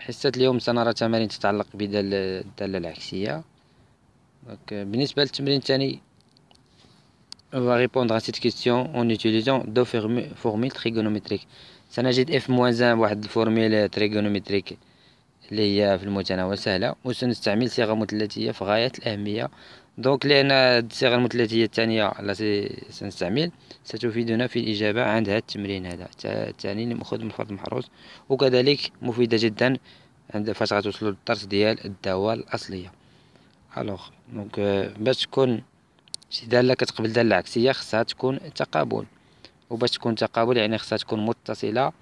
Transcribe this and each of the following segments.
حصة اليوم سنرى تمارين تتعلق بالدالة العكسية. بالنسبة للتمرين الثاني، on va répondre à cette question en utilisant deux formules trigonométriques. سنجد f moins 1 واحد الفورميل تريغونومتريك اللي هي في المتناول سهلة، وسنستعمل صيغة مثلثية في غاية الأهمية. دونك لأن الصيغة المثلثية الثانية التي سنستعمل ستفيدنا في الإجابة عند هذا التمرين هذا الثاني مأخوذ من فرض محروس، وكذلك مفيدة جدا عند فاش غتوصلوا للدرس ديال الدوال الأصلية. الوغ دونك باش تكون شي دالة كتقبل دالة عكسية خصها تكون تقابل، وباش تكون تقابل يعني خصها تكون متصلة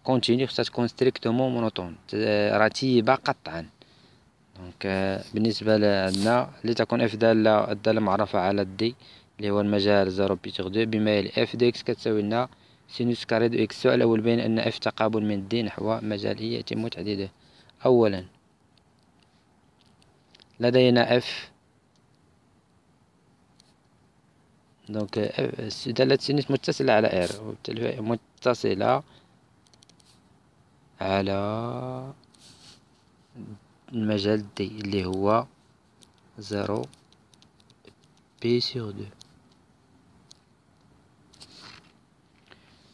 كونتيني، خصها تكون ستريكتومون مونوتون رتيبة قطعا. دونك بالنسبة لعندنا لتكون اف الدالة معرفة على دي اللي هو المجال 0 بي سور 2 بما يلي اف دو اكس كتساوي لنا سينوس كاري دو اكس. السؤال الأول بين أن اف تقابل من دي نحو مجال يتم تحديده. أولا لدينا اف، دونك دالة سينوس متصلة على ار، وبالتالي متصلة على المجال دي اللي هو 0 بي سور 2.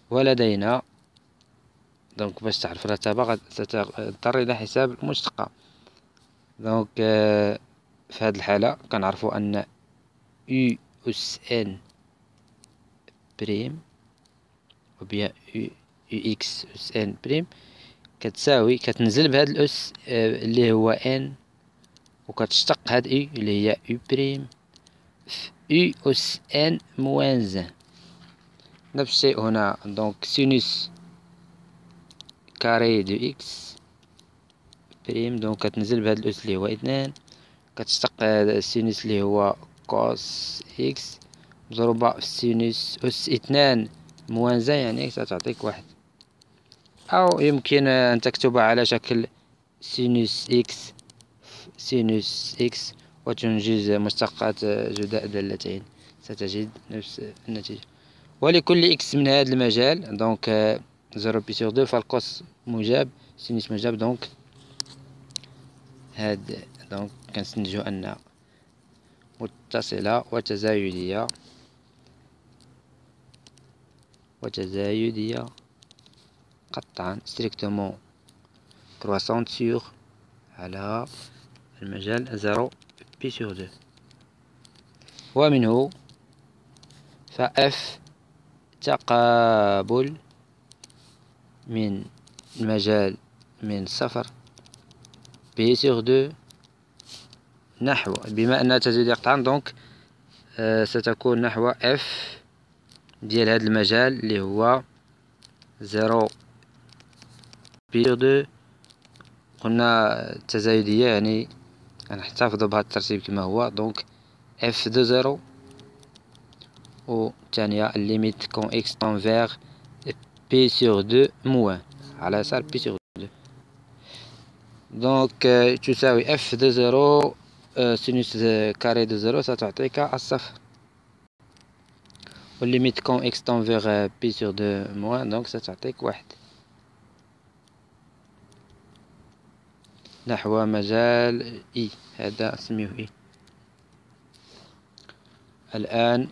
ولدينا دونك باش تعرف الرتابة ستضطر إلى حساب المشتقة. دونك في هذه الحالة كنعرفوا أن U أس N بريم وبيان U إكس أس N بريم كتساوي كتنزل بهذا الأس اللي هو N، وكتشتق هاد U اللي هي U بريم في U أس N موان 1. نفس الشيء هنا، دونك سينوس كاري دو إكس بريم، دونك كتنزل بهذا الأس اللي هو 2، كتشتق السينوس اللي هو كوس إكس مضروبة في سينوس أس 2 موان 1، يعني ستعطيك 1. أو يمكن أن تكتبها على شكل سينوس إكس سينوس إكس وتنجز مشتقات جداء دالتين، ستجد نفس النتيجة. ولكل إكس من هذا المجال دونك 0 بي سور 2 فالقوس موجب سينوس موجب، دونك هاد دونك كنستنتجو أن متصلة وتزايدية قطعا ستريكتومون كرواسونت سور على المجال 0 بي سور 2. ومنه فاف تقابل من المجال من 0 بي سور 2 نحو، بما أنها تزايد قطعا دونك ستكون نحو اف ديال هذا المجال اللي هو 0 بي سور 2. قلنا التزايدية يعني غنحتفظوا بهذا الترتيب كما هو، دونك اف دو 0 والثانية الليميت كون اكس تنفيغ بي سور 2 موان على يسار بي سور 2. دونك تساوي اف دو 0 سينوس كاري دو 0 ستعطيك الصفر، والليميت كون اكس تنفيغ بي سور 2 موان دونك ستعطيك 1 نحو مجال اي، هذا اسميه اي. الآن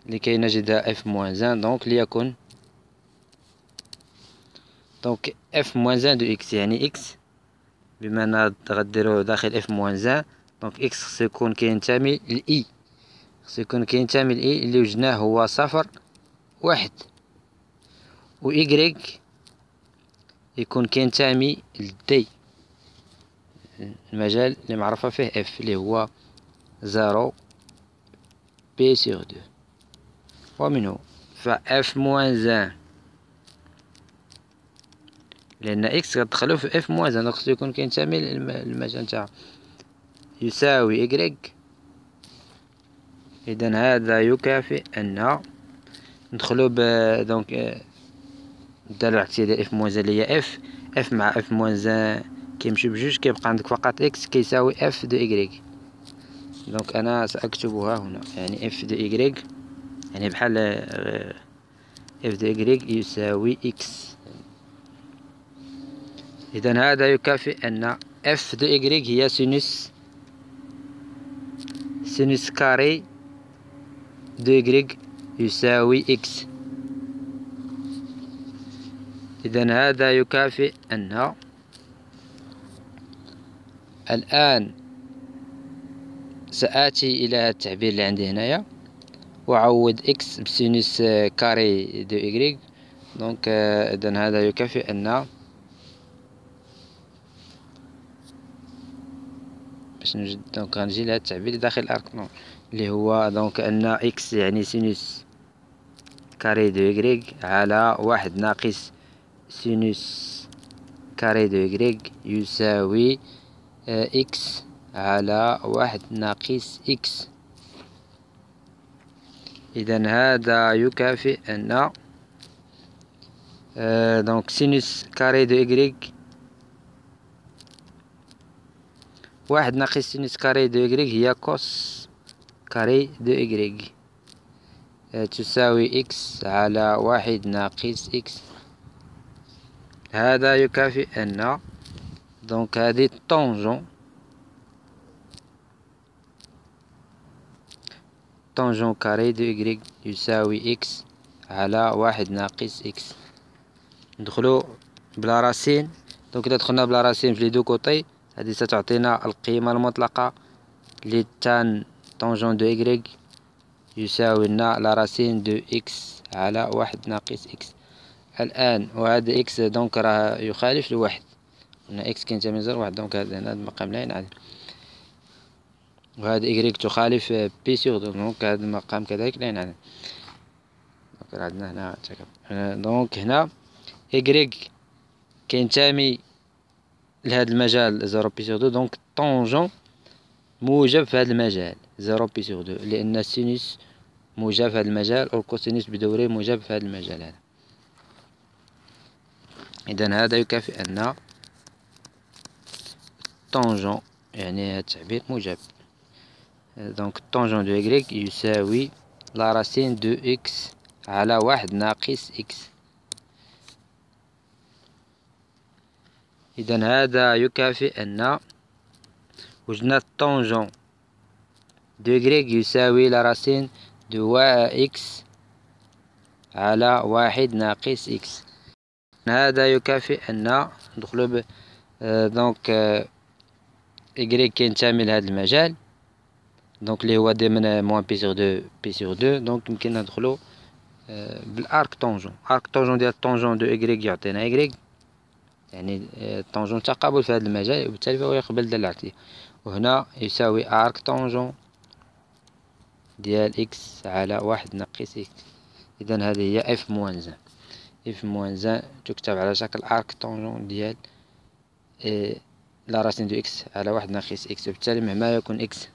لكي نجد اف موان 1 دونك ليكن دونك اف موان 1 دو اكس، يعني اكس بما أننا غديرو داخل اف موان 1 دونك اكس خصو يكون كينتمي لإي، خصو يكون كينتمي لإي اللي وجدناه هو 0 1، و إيكغيك يكون كينتمي لدي المجال اللي معرفة فيه اف اللي هو 0 بي سور 2. ومنه فاف موان 1 لأن إكس غتدخلو في اف موان 1 دونك خصو يكون كينتمي للمجال نتاعها يساوي إكغيك. إذن هذا يكافئ أن ندخلو دونك الدالة العكسية ديال اف موان 1 اللي هي اف مع اف موان 1 كيمشي بجوج، كيبقى عندك فقط اكس كيساوي اف دو إكغيك. دونك أنا سأكتبها هنا، يعني اف دو إكغيك يعني بحال اف دو إكغيك يساوي إكس. إذا هذا يكافئ أن اف دو إكغيك هي سينوس كاري دو إكغيك يساوي إكس. إذا هذا يكافئ أن الآن سآتي إلى التعبير اللي عندي هنايا وأعوض إكس بسينوس كاري دو إكغيك. دونك إذا هذا يكافئ أن باش نوجد دونك غنجي لهاد التعبير داخل الأرك اللي هو دونك أن إكس يعني سينوس كاري دو إكغيك على واحد ناقص سينوس كاري دو إكغيك يساوي إكس على واحد ناقص إكس. إذا هذا يكافئ أن دونك سينوس كاري دو إكغيك واحد ناقص سينوس كاري دو إكغيك هي كوس كاري دو إكغيك تساوي إكس على واحد ناقص إكس. هذا يكافئ أن دونك هذه طونجون كاري دو إكغيك يساوي إكس على واحد ناقص إكس. ندخلو بلا راسين. دونك إذا دخلنا بلا راسين في لي دو كوطي هذه ستعطينا القيمة المطلقة لتان طونجون دو إكغيك يساوي لنا لا راسين دو إكس على واحد ناقص إكس. الآن وهذا إكس دونك راه يخالف لواحد، قلنا إكس كينتمي من 0 1 دونك هذا المقام لا ينعدم، وهذا إكغيك تخالف بي سيغ دو دونك هذا المقام كذلك لا ينعدم. دونك عندنا هنا دونك هنا إكغيك كينتمي لهذا المجال 0 بي سيغ دو دونك طونجون موجب في هذا المجال 0 بي سيغ دو لأن السينوس موجب في هذا المجال والكوسينوس بدوري موجب في هذا المجال هذا. إذا هذا يكافئ أن طونجون يعني هذا التعبير موجب. دونك طونجون دو إكغيك يساوي لا راسين دو إكس على واحد ناقص إكس. إذا هذا يكافئ أن وجدنا طونجون دو إكغيك يساوي لا راسين دو إكس على واحد ناقص إكس. هذا يكافئ أن ندخلو دونك إكغيك كينتمي لهذا المجال دونك اللي هو ضمن موان بي سيغ دو بي سيغ دو. دونك يمكن ندخلو بالارك طونجون. ارك طونجون ديال طونجون دو إكغيك يعطينا إكغيك يعني طونجون تقابل في هذا المجال وبالتالي فهو يقبل الدالة العكسية. وهنا يساوي ارك طونجون ديال إكس على واحد ناقص إكس. إذا هذه هي إف موان زان. إف موان زان تكتب على شكل ارك طونجون ديال لا راسين دو إكس على واحد ناقص إكس، وبالتالي مهما يكون إكس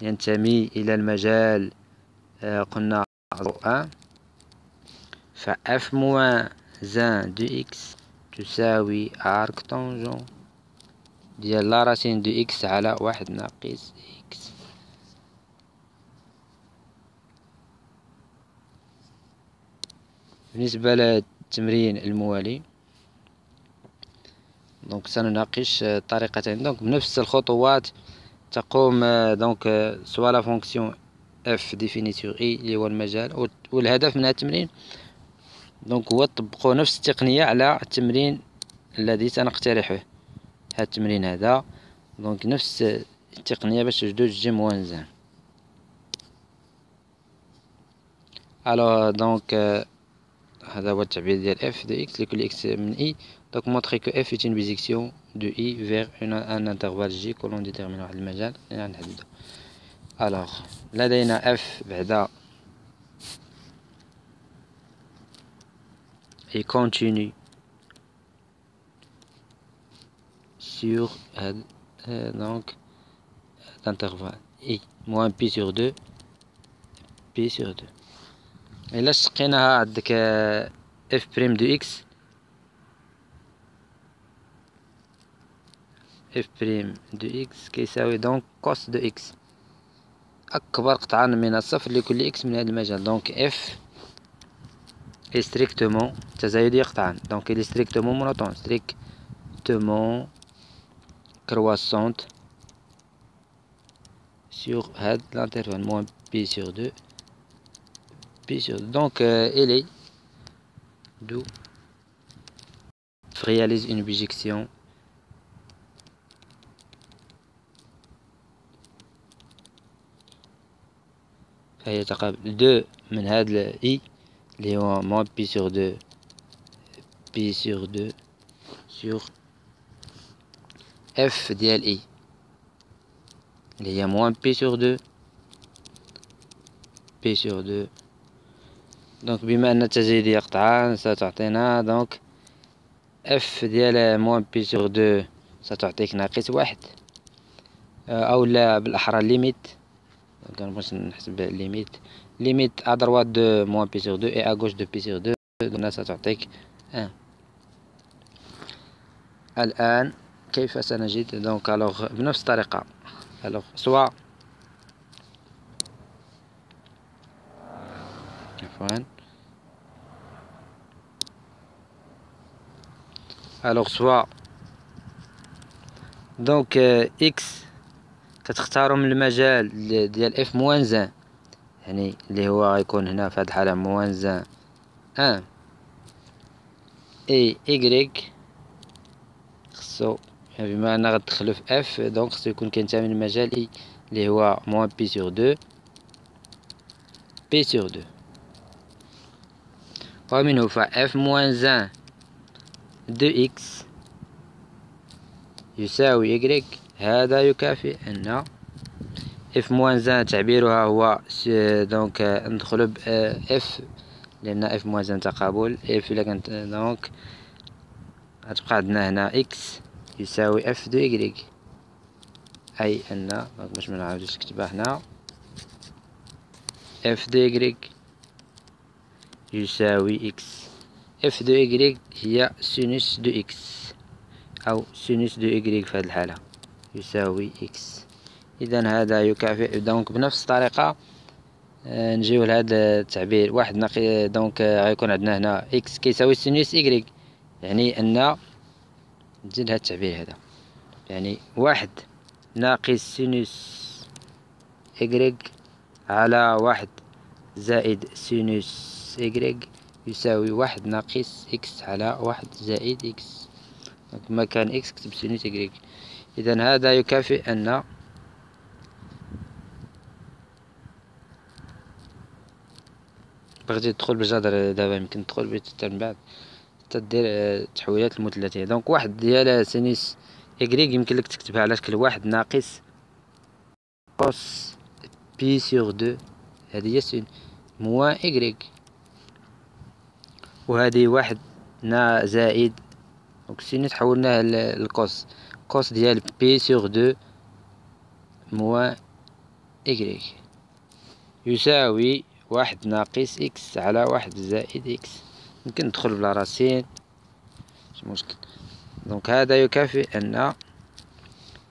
ينتمي إلى المجال قلنا 1 فإف موان زان دو إكس تساوي ارك طونجون ديال لا راسين دو إكس على واحد ناقص إكس. بالنسبة للتمرين الموالي دونك سنناقش طريقتين. دونك بنفس الخطوات تقوم دونك سوا لا فونكسيون اف ديفيني سور اي اللي هو المجال، والهدف من هذا التمرين دونك هو تطبقوا نفس التقنية على التمرين الذي سنقترحه. هذا التمرين هذا دونك نفس التقنية باش توجدوا جي موان زان. الو دونك هذا هو التعبير ديال اف دو اكس لكل اكس من اي. دونك موntrer que f est une bisection de i vers un intervalle j que l'on détermine واحد المجال اللي غنحددو. الوغ لدينا f بعدا et continue sur donc l'intervalle i moins pi sur 2 pi sur 2. إلا شقيناها عندك f بريم دو x f بريم دو x كيساوي دونك كوس دو x أكبر قطعا من الصفر لكل x من هذا المجال. دونك f est strictement التزايد قطعا. Donc il est strictement monotone, strictement croissante sur l'intervalle moins pi sur 2, pi sur 2. Donc il est d'où réalise une bijection فهي تقابل 2 من هاد ال i اللي هو moins pi sur 2 pi sur 2 sur f ديال i اللي هي moins pi sur 2 pi sur 2. دونك بما ان التزايدية قطعان ستعطينا دونك اف ديال موان بي سور 2 ستعطيك ناقص واحد، او لا بالاحرى ليميت. كنبغيش نحسب ليميت ا دروات دو موان بي سور 2 اي ا غوش دو بي سور 2 دونك ستعطيك 1. الان كيف سنجد؟ دونك الوغ بنفس الطريقة، الوغ سوا الوغ سوا دونك اكس كتختاروا من المجال ديال اف موان 1، يعني اللي هو غيكون هنا في هاد الحالة موان 1 اي ايكغيك خصو، يعني بما ان غتدخلو في اف دونك خصو يكون كينتمي للمجال اي اللي هو موان بي سور 2 بي سور 2. ومنه فاف موان 1 دو اكس يساوي إيكغيك، هذا يكافئ أن اف موان 1 تعبيرها هو دونك ندخلو ب اف لأن اف موان 1 تقابل اف إلا كانت دونك غتبقى عندنا هنا اكس يساوي اف دو إيكغيك، أي أن باش منعاودوش نكتبها هنا اف دو إيكغيك يساوي اكس. اف دو إيكغيك هي سينوس دو اكس أو سينوس دو إيكغيك في هذه الحالة يساوي إكس. إذا هذا يكافئ. دونك بنفس الطريقة نجيو لهذا التعبير واحد ناقص، دونك غيكون عندنا هنا إكس كيساوي سينوس إيكغيك، يعني أن نزيد هذا التعبير هذا، يعني واحد ناقص سينوس إيكغيك على واحد زائد سينوس إيكغيك يساوي واحد ناقص إكس على واحد زائد إكس. مكان إكس كتب سينوس إيكغيك. إذا هذا يكافئ أن بغيتي تدخل بالجذر دابا يمكن تدخل به حتى من بعد تدير التحويلات المثلثية. دونك واحد ديال سينوس إيكغيك يمكن لك تكتبها على شكل واحد ناقص كوس بي سور 2، هذه هي سين موان إيكغيك، وهذه واحد زائد دونك سينوس حولناه للكوس، كوس ديال بي سور 2 موان إيكغيك يساوي واحد ناقص إكس على واحد زائد إكس. يمكن ندخل بلا راسين مش مشكل. دونك هذا يكافئ أن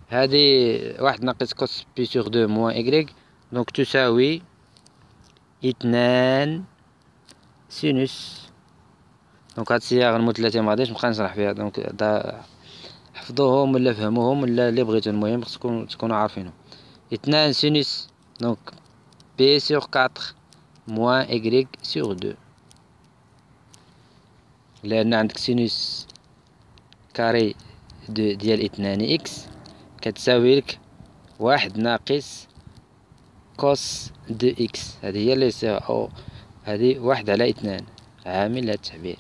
هذه واحد ناقص كوس بي سور 2 موان إيكغيك دونك تساوي 2 سينوس. دونك هاد الصياغة المثلثية مغاديش نبقى نشرح فيها، دونك حفظوهم ولا فهموهم ولا اللي بغيتو، المهم خصكم تكونوا عارفينهم. 2 سينوس دونك بي سور 4 موان إيكغيك سور 2، لأن عندك سينوس كاري ديال 2 إكس كتساوي لك واحد ناقص كوس 2 إكس، هذه هي اللي أو هذه واحد على 2 عامل هذا التعبير،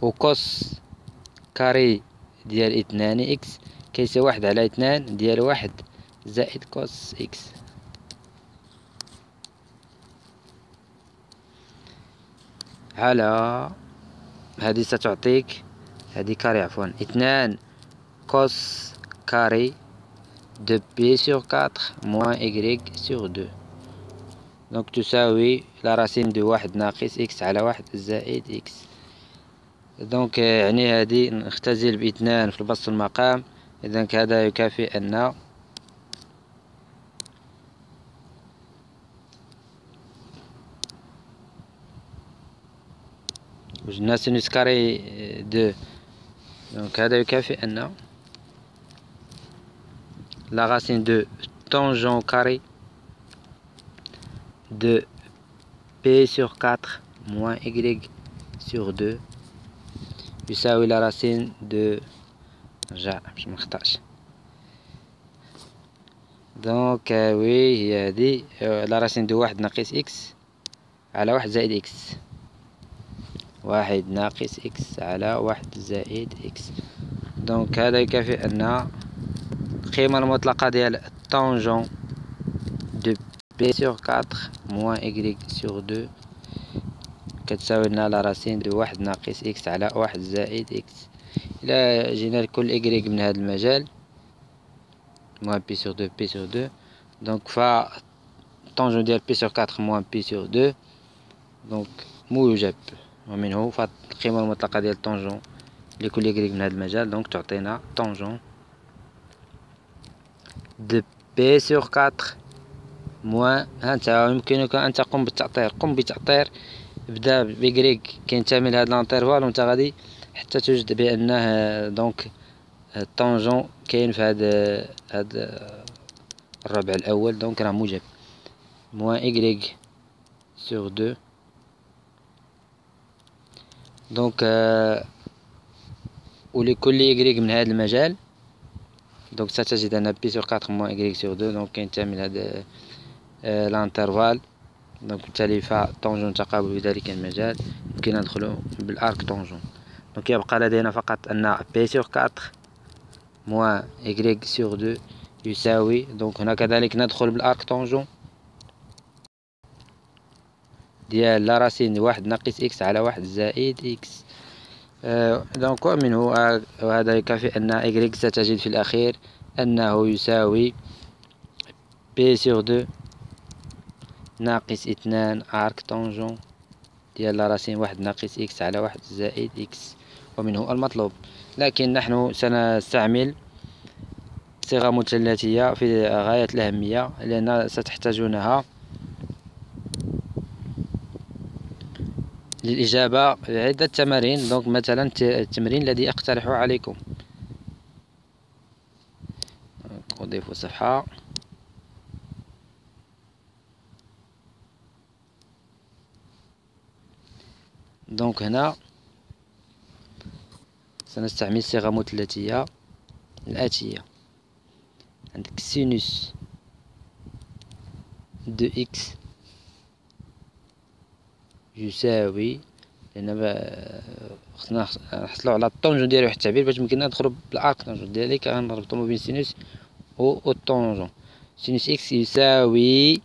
وكوس كاري ديال 2 إكس كيساوي واحد على 2 ديال واحد زائد كوس إكس. على هذه ستعطيك هذه كاري عفوا 2 كوس كاري دو بي سور 4 موان إيكغيك سور 2 دونك تساوي لا راسين دو واحد ناقص إكس على واحد زائد إكس. دونك يعني هذه نختزل باثنان في البسط المقام. إذا هذا يكافئ أن وجدنا سينوس كاري دو، دونك هذا يكافئ أن لا راسين دو تونجون كاري de P sur 4 moins Y sur 2 يساوي لا راسين دو، رجع باش منخطأش. دونك وي هي هادي لا راسين دو واحد ناقص إكس على واحد زائد إكس، واحد ناقص إكس على واحد زائد إكس. دونك هذا يكافئ أن القيمة المطلقة ديال الطونجون دو P sur 4 moins Y sur 2 كتساوي لنا لا راسين دو واحد ناقص إكس على واحد زائد إكس. إلا جينا لكل إكغيك من هذا المجال موان بي سور دو بي سور دو، دونك فا طونجون ديال بي سور 4 موان بي سور دو، دونك موجب، ومنه فالقيمة المطلقة ديال طونجون لكل إكغيك من هذا المجال، دونك تعطينا طونجون دو بي سور 4 موان. هانتا يمكنك أن تقوم بالتأطير، قم بتأطير، بدا بإكغيك كينتمي لهاد لانترفال وانت غادي حتى توجد بأنه دونك الطونجون كاين في هاد الربع الأول، دونك راه موجب موان إكغيك سور دو. دونك ولكل إكغيك من هذا المجال، دونك ستجد أن بي سور 4 موان إكغيك سور دو دونك كينتمي لهاد الانترفال، دونك بالتالي فالطونجون تقابل في ذلك المجال يمكن أن ندخلو بالأرك طونجون. دونك يبقى لدينا فقط أن بي سور 4 موان إكغيك سور دو يساوي، دونك هنا كذلك ندخل بالأرك طونجون ديال لا راسين واحد ناقص إكس على واحد زائد إكس. دونك ومنه وهذا يكافئ أن إكغيك ستجد في الأخير أنه يساوي بي سور دو ناقص 2 أرك طونجون ديال لا راسين واحد ناقص إكس على واحد زائد إكس، ومنه المطلوب. لكن نحن سنستعمل صيغة مثلثية في غاية الأهمية لأن ستحتاجونها للإجابة عدة تمارين. دونك مثلا التمرين الذي أقترحه عليكم، أضيف صفحة، دونك هنا سنستعمل صيغة مثلثية الآتية. عندك سينوس دو إكس يساوي، لأن خصنا نحصلو على الطونجون ديال واحد التعبير باش يمكننا ندخلو بالأرك طونجون، لذلك غنربطو ما بين سينوس و الطونجون. سينوس إكس يساوي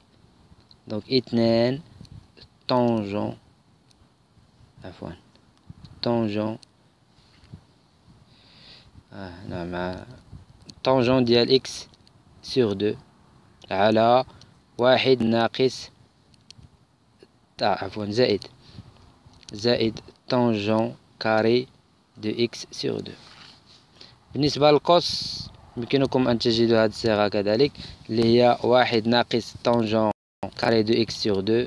دونك 2 طونجون، عفوا طونجون نعم طونجون ديال إكس سور دو على واحد ناقص عفوا زائد طونجون كاري دو إكس سور دو. بالنسبة للقوس يمكنكم أن تجدوا هذه الصيغة كذلك، اللي هي واحد ناقص طونجون كاري دو إكس سور دو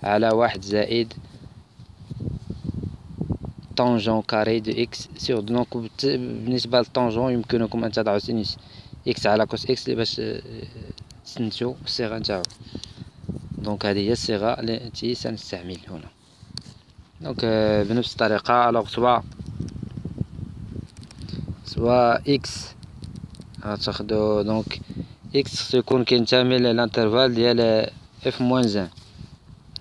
على واحد زائد طونجون كاري دو إكس سور دو. دونك بالنسبة للطونجون يمكنكم أن تضعوا سينوس إكس على كوس إكس باش تستنتجوا الصيغة نتاعو. دونك هذه هي الصيغة التي سنستعمل هنا. دونك بنفس الطريقة الوغ سوا إكس غتاخدو، دونك إكس خصو يكون كينتمي للانترفال ديال إف موان زان،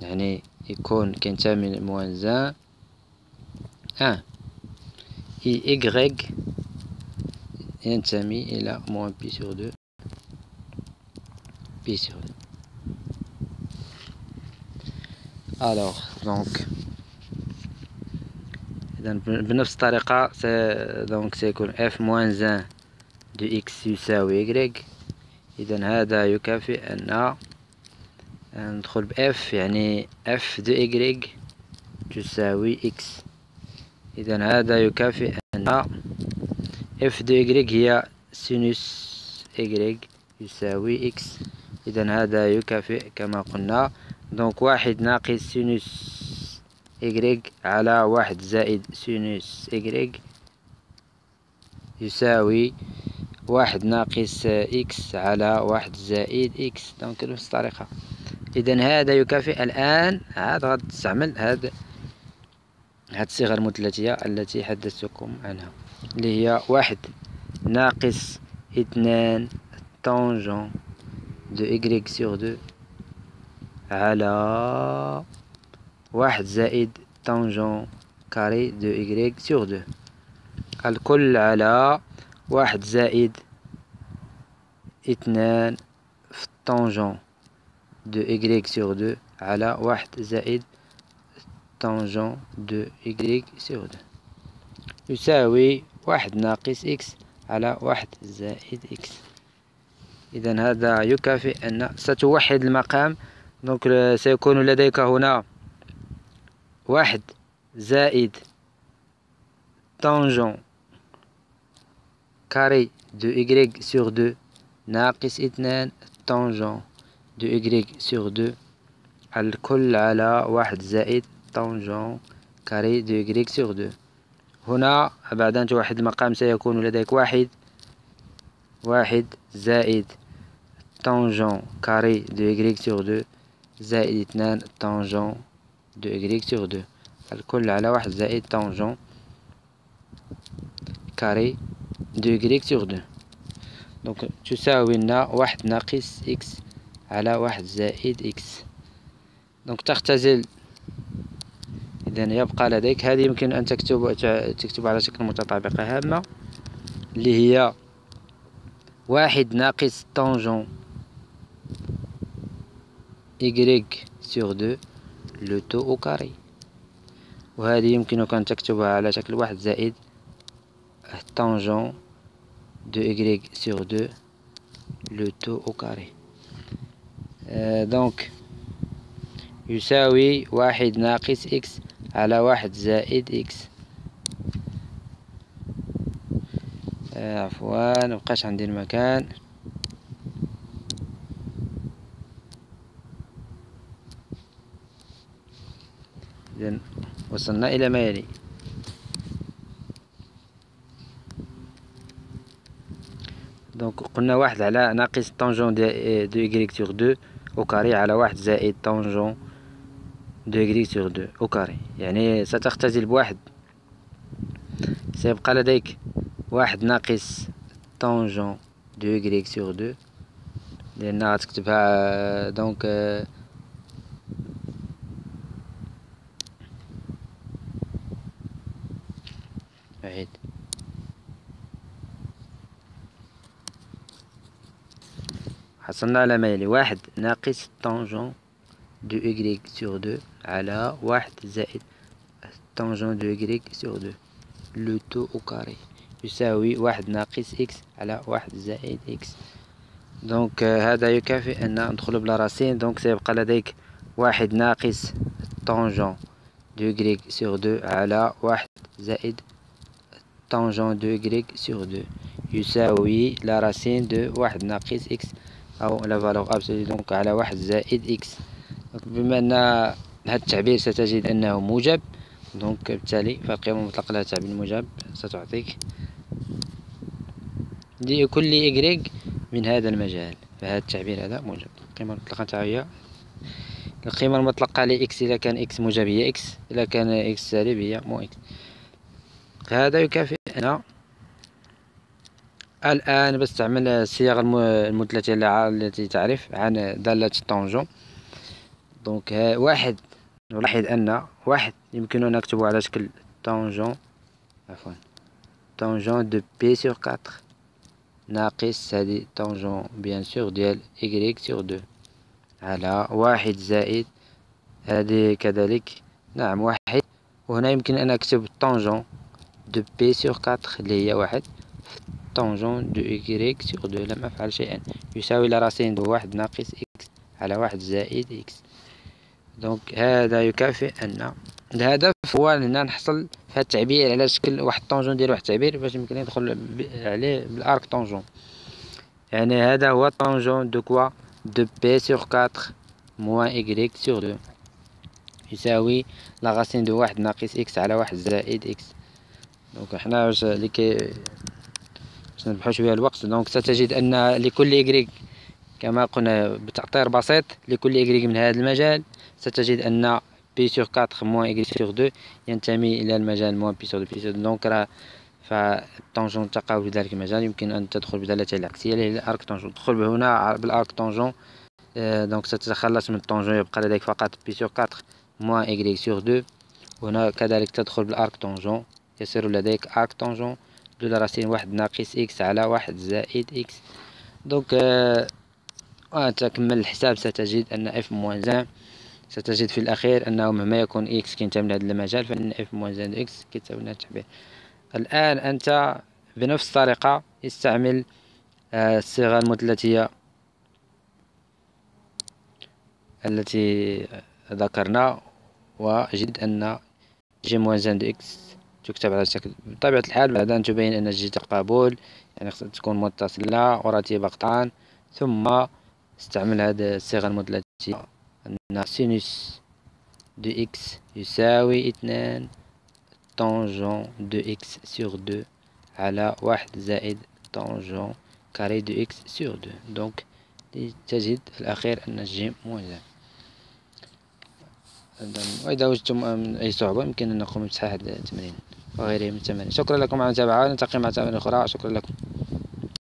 يعني يكون كينتمي لموان زان إي إكغيك ينتمي إلى موان بي سور دو بي سور دو. الوغ دونك إذا بنفس الطريقة دونك سيكون اف موان زان دو إكس يساوي إكغيك. إذا هذا يكافئ أن ندخل بإف، يعني اف دو إكغيك تساوي إكس. إذا هذا يكافئ أن اف دو إكغيك هي سينوس إكغيك يساوي إكس. إذا هذا يكافئ كما قلنا، دونك واحد ناقص سينوس إكغيك على واحد زائد سينوس إكغيك يساوي واحد ناقص إكس على واحد زائد إكس. دونك بنفس الطريقة. إذا هذا يكافئ. الآن عاد غتستعمل هاد الصيغة المثلثية التي حدثتكم عنها، اللي هي واحد ناقص اثنان طونجون دو إكغيك سور دو على واحد زائد طونجون كاري دو إكغيك سور دو، الكل على واحد زائد اثنان في طونجون دو إكغيك سور دو على واحد زائد طونجون دو إكغيك سور دو يساوي واحد ناقص إكس على واحد زائد إكس. إذا هذا يكافئ أن ستوحد المقام. دونك سيكون لديك هنا واحد زائد طونجون كاري دو إكغيك سور دو ناقص اثنان طونجون دو إكغيك سور دو الكل على واحد زائد طونجون كاري دو إكغيك سور دو. هنا بعد أن توحد المقام سيكون لديك واحد زائد طونجون كاري دو إكغيك سور دو زائد اثنان طونجون دو إكغيك سور دو الكل على واحد زائد طونجون كاري دو إكغيك سور دو. دونك تساوي لنا واحد ناقص إكس على واحد زائد إكس. دونك تختزل. إذن يبقى لديك هذه يمكن أن تكتب على شكل متطابقة هامة، اللي هي واحد ناقص طونجون إكغيك سور دو لو تو أو كاري، وهذه يمكنك أن تكتبها على شكل واحد زائد طونجون دو إكغيك سور دو لو تو أو كاري. دونك يساوي واحد ناقص إكس على واحد زائد إكس. عفوا مبقاش عندي المكان. إذن وصلنا إلى ما يلي. دونك قلنا واحد على ناقص طونجون دو إكغيك سور دو أو كاري على واحد زائد طونجون دو إكغيك سور دو أو كاري، يعني ستختزل بواحد. سيبقى لديك واحد ناقص طونجون دو إكغيك سور دو، لأنها تكتبها دونك أعيد. حصلنا على ما يلي واحد ناقص طونجون دو إكغيك سور دو على واحد زائد طونجون دو إكغيك سور دو لو تو أو كاري يساوي واحد ناقص إكس على واحد زائد إكس. دونك هذا يكافئ أن ندخل بلا راسين. دونك سيبقى لديك واحد ناقص طونجون دو إكغيك سور دو على واحد زائد طونجون دو إكغيك سور دو يساوي لا راسين دو واحد ناقص إكس أو لا فالور أبسولي دونك على واحد زائد إكس. بما أن هذا التعبير ستجد أنه موجب، دونك بالتالي فالقيمة المطلقة لها تعبير موجب ستعطيك لكل إكغيك من هذا المجال، فهذا التعبير هذا موجب. القيمة المطلقة تاعو هي القيمة المطلقة لإكس إذا كان إكس موجب هي إكس، إذا كان إكس سالب هي مو إكس. هذا يكافئنا. الآن بستعمل الصيغ المثلثية التي تعرف عن دالة الطونجون. دونك واحد نلاحظ أن واحد يمكننا نكتبه على شكل طونجون دو بي سور 4 ناقص هذه طونجون بيان سور ديال إكغيك سور دو على واحد زائد هذه كذلك نعم واحد. وهنا يمكن أن أكتب طونجون دو بي سور 4 اللي هي واحد طونجون دو إكغيك سور دو لم أفعل شيئا يساوي لا راسين دو واحد ناقص إكس على واحد زائد إكس. دونك هذا يكافئ أن الهدف هو أننا نحصل في هذا التعبير على شكل واحد طونجون ديال واحد التعبير باش يمكن ندخل عليه بالأرك طونجون. يعني هذا هو طونجون دو كوا دو بي سور 4 موان إكغيك سور دو يساوي لا غاسين دو واحد ناقص إكس على واحد زائد إكس. دونك حنا باش نربحو شوية الوقت. دونك ستجد أن لكل إكغيك كما قلنا بتعطير بسيط لكل إكغيك من هذا المجال ستجد أن بي سور 4 موان إكغيك سور 2 ينتمي إلى المجال موان بي سور 2 بي سور 2. دونك راه فالطونجون تقع في ذلك المجال. يمكن أن تدخل بدالته العكسية اللي هي الأرك طونجون. تدخل هنا بالأرك طونجون. دونك ستتخلص من الطونجون يبقى لديك فقط بي سور 4 موان إكغيك سور 2. وهنا كذلك تدخل بالأرك طونجون يصير لديك أرك طونجون دو لا راسين واحد ناقص إكس على واحد زائد إكس. دونك وأنت كمل الحساب ستجد أن إف موان زان. ستجد في الأخير أنه مهما يكون إكس كينتمي لهذا المجال فإن إف موان زان إكس كتساوي هذا التعبير. الآن أنت بنفس الطريقة استعمل الصيغة المثلثية التي ذكرنا وجد أن جي موان زان دو إكس تكتب على الشكل بطبيعة الحال بعد أن تبين أن جي تقابل يعني خصها تكون متصلة وراتبة قطعا. ثم استعمل هذه الصيغة المثلثية أن سينوس دو إكس يساوي 2 طونجون دو إكس سور 2 على واحد زائد طونجون كاري دو إكس سور 2. دونك تجد في الأخير أن جي موان. وإذا وجدتم أي صعوبة يمكن أن نقوم بتصحيح هذا التمرين وغيره من التمارين. شكرا لكم على المتابعة. نلتقي مع تمارين أخرى. شكرا لكم.